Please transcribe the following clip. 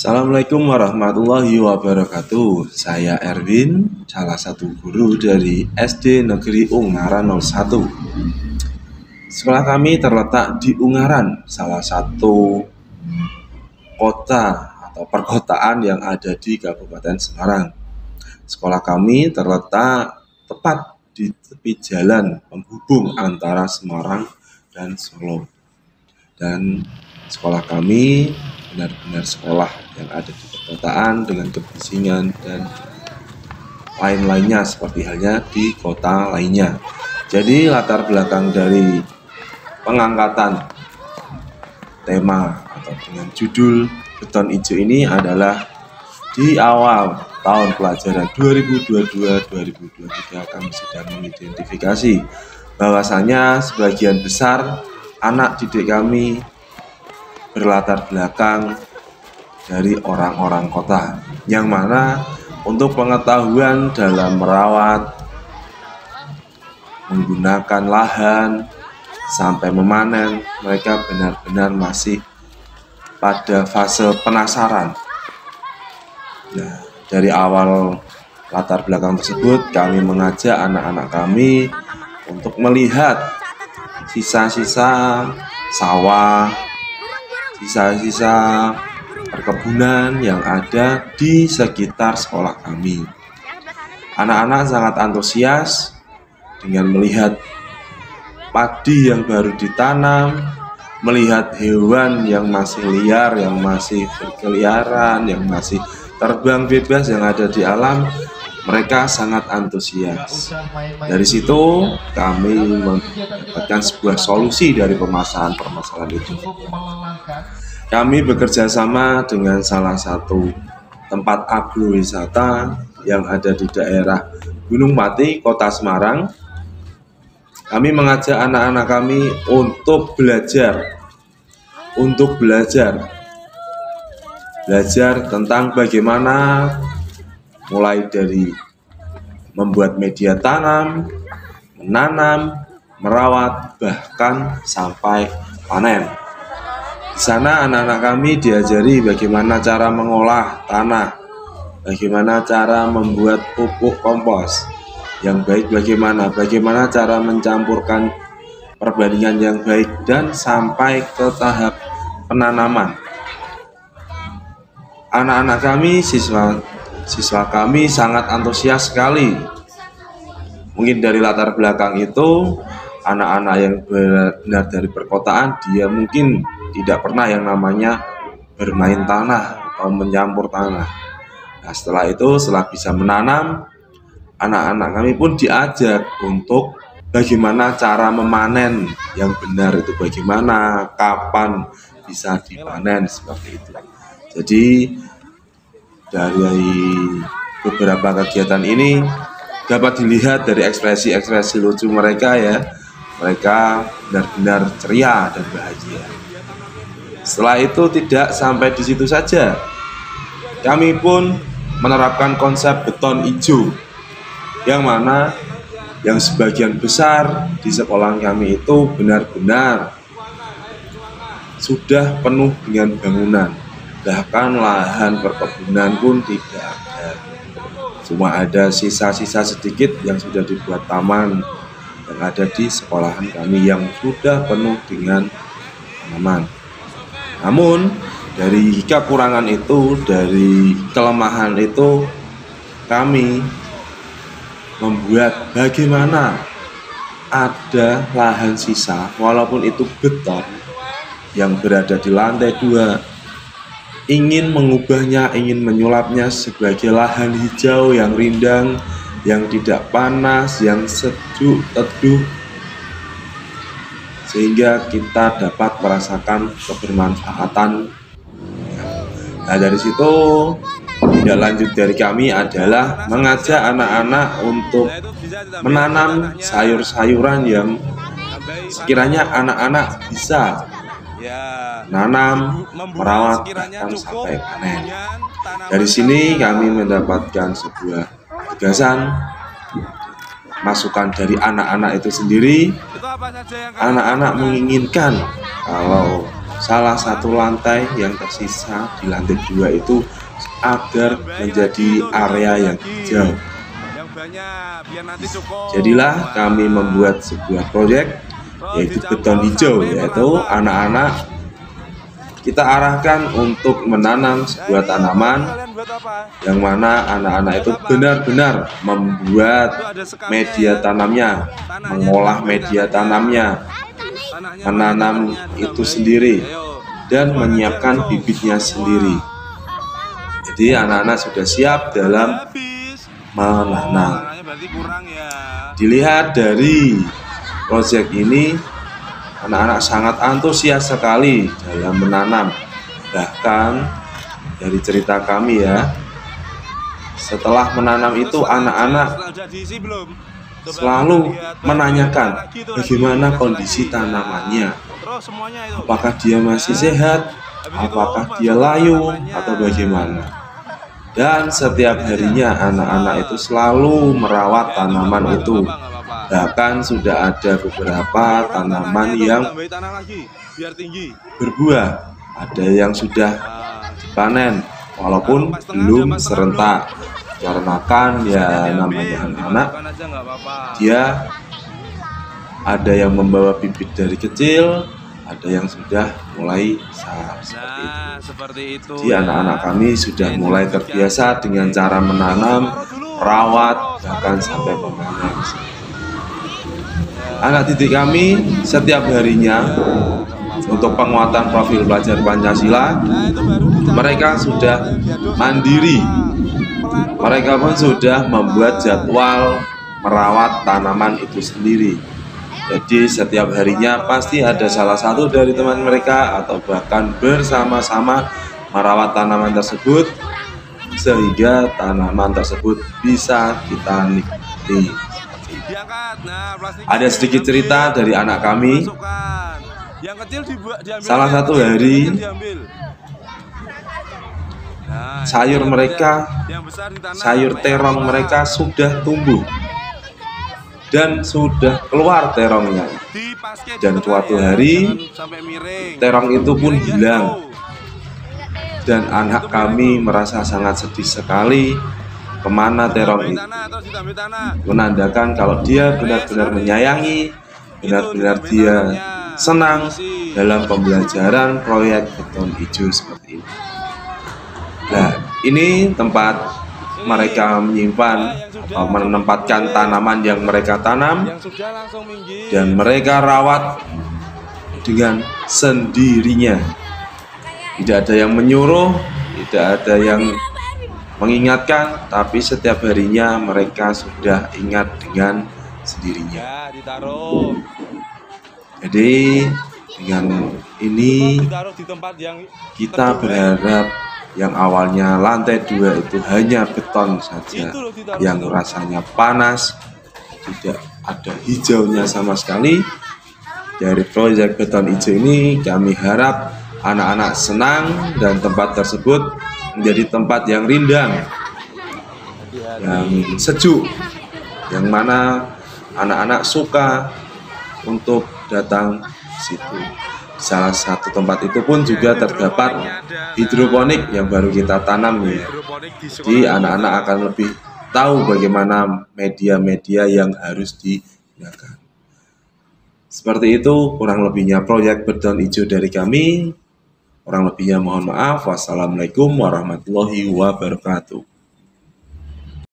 Assalamualaikum warahmatullahi wabarakatuh. Saya Erwin, salah satu guru dari SD Negeri Ungaran 01. Sekolah kami terletak di Ungaran, salah satu kota atau perkotaan yang ada di Kabupaten Semarang. Sekolah kami terletak tepat di tepi jalan penghubung antara Semarang dan Solo. Dan sekolah kami benar-benar sekolah yang ada di perkotaan dengan kebersihan dan lain-lainnya seperti halnya di kota lainnya. Jadi latar belakang dari pengangkatan tema atau dengan judul Beton Ijo ini adalah di awal tahun pelajaran 2022-2023 kami sudah mengidentifikasi bahwasanya sebagian besar anak didik kami berlatar belakang dari orang-orang kota, yang mana untuk pengetahuan dalam merawat, menggunakan lahan sampai memanen, mereka benar-benar masih pada fase penasaran. Nah, dari awal latar belakang tersebut kami mengajak anak-anak kami untuk melihat sisa-sisa sawah, sisa-sisa perkebunan yang ada di sekitar sekolah kami. Anak-anak sangat antusias dengan melihat padi yang baru ditanam, melihat hewan yang masih liar, yang masih berkeliaran, yang masih terbang bebas yang ada di alam. Mereka sangat antusias. Dari situ kami mendapatkan sebuah solusi dari permasalahan itu. Kami bekerja sama dengan salah satu tempat agrowisata yang ada di daerah Gunung Pati, Kota Semarang. Kami mengajak anak-anak kami untuk belajar tentang bagaimana mulai dari membuat media tanam, menanam, merawat, bahkan sampai panen. Di sana anak-anak kami diajari bagaimana cara mengolah tanah, bagaimana cara membuat pupuk kompos yang baik, bagaimana cara mencampurkan perbandingan yang baik, dan sampai ke tahap penanaman. Anak-anak kami, siswa kami sangat antusias sekali. Mungkin dari latar belakang itu, anak-anak yang benar dari perkotaan, dia mungkin tidak pernah yang namanya bermain tanah atau mencampur tanah. Nah, setelah bisa menanam, anak-anak kami pun diajak untuk bagaimana cara memanen yang benar itu, bagaimana, kapan bisa dipanen, seperti itu. Jadi dari beberapa kegiatan ini dapat dilihat dari ekspresi lucu mereka ya. Mereka benar-benar ceria dan bahagia. Setelah itu tidak sampai di situ saja. Kami pun menerapkan konsep beton ijo, yang mana yang sebagian besar di sekolah kami itu benar-benar sudah penuh dengan bangunan. Bahkan lahan perkebunan pun tidak ada. Cuma ada sisa-sisa sedikit yang sudah dibuat taman yang ada di sekolahan kami yang sudah penuh dengan tanaman. Namun dari kekurangan itu, dari kelemahan itu, kami membuat bagaimana ada lahan sisa walaupun itu beton yang berada di lantai 2, ingin mengubahnya, ingin menyulapnya sebagai lahan hijau yang rindang, yang tidak panas, yang sejuk, teduh, sehingga kita dapat merasakan kebermanfaatan. Nah, dari situ tindak lanjut dari kami adalah mengajak anak-anak untuk menanam sayur-sayuran yang sekiranya anak-anak bisa nanam, merawat, bahkan sampai panen. Dari sini kami mendapatkan sebuah gagasan, masukan dari anak-anak itu sendiri. Anak-anak menginginkan kalau salah satu lantai yang tersisa di lantai 2 itu agar menjadi area yang hijau. Jadilah kami membuat sebuah proyek yaitu beton hijau, yaitu anak-anak kita arahkan untuk menanam sebuah tanaman yang mana anak-anak itu benar-benar membuat media tanamnya, mengolah media tanamnya, menanam itu sendiri dan menyiapkan bibitnya sendiri. Jadi anak-anak sudah siap dalam menanam. Dilihat dari proyek ini, anak-anak sangat antusias sekali dalam menanam. Bahkan dari cerita kami ya, setelah menanam itu anak-anak selalu menanyakan bagaimana kondisi tanamannya, apakah dia masih sehat, apakah dia layu atau bagaimana. Dan setiap harinya anak-anak itu selalu merawat tanaman itu. Bahkan sudah ada beberapa tanaman yang berbuah, ada yang sudah dipanen walaupun belum serentak, karena kan ya namanya anak-anak, dia ada yang membawa bibit dari kecil, ada yang sudah mulai besar seperti itu. Jadi anak-anak kami sudah mulai terbiasa dengan cara menanam, merawat, bahkan sampai memanen. Anak didik kami setiap harinya untuk penguatan profil pelajar Pancasila, mereka sudah mandiri. Mereka pun sudah membuat jadwal merawat tanaman itu sendiri. Jadi setiap harinya pasti ada salah satu dari teman mereka atau bahkan bersama-sama merawat tanaman tersebut sehingga tanaman tersebut bisa kita nikmati. Ada sedikit cerita dari anak kami. Salah satu hari sayur mereka, sayur terong mereka sudah tumbuh dan sudah keluar terongnya. Dan suatu hari terong itu pun hilang. Dan anak kami merasa sangat sedih sekali. Kemana terong itu? Menandakan kalau dia benar-benar menyayangi, benar-benar dia senang dalam pembelajaran proyek beton hijau seperti ini. Nah, ini tempat mereka menyimpan atau menempatkan tanaman yang mereka tanam dan mereka rawat dengan sendirinya. Tidak ada yang menyuruh, tidak ada yang mengingatkan, tapi setiap harinya mereka sudah ingat dengan sendirinya. Jadi dengan ini kita berharap yang awalnya lantai 2 itu hanya beton saja yang rasanya panas, tidak ada hijaunya sama sekali. Dari proyek beton hijau ini kami harap anak-anak senang dan tempat tersebut menjadi tempat yang rindang, yang sejuk, yang mana anak-anak suka untuk datang ke situ. Salah satu tempat itu pun juga terdapat hidroponik yang baru kita tanam ya. Jadi anak-anak akan lebih tahu bagaimana media-media yang harus digunakan. Seperti itu kurang lebihnya proyek beton hijau dari kami. Kurang lebihnya mohon maaf. Wassalamualaikum warahmatullahi wabarakatuh.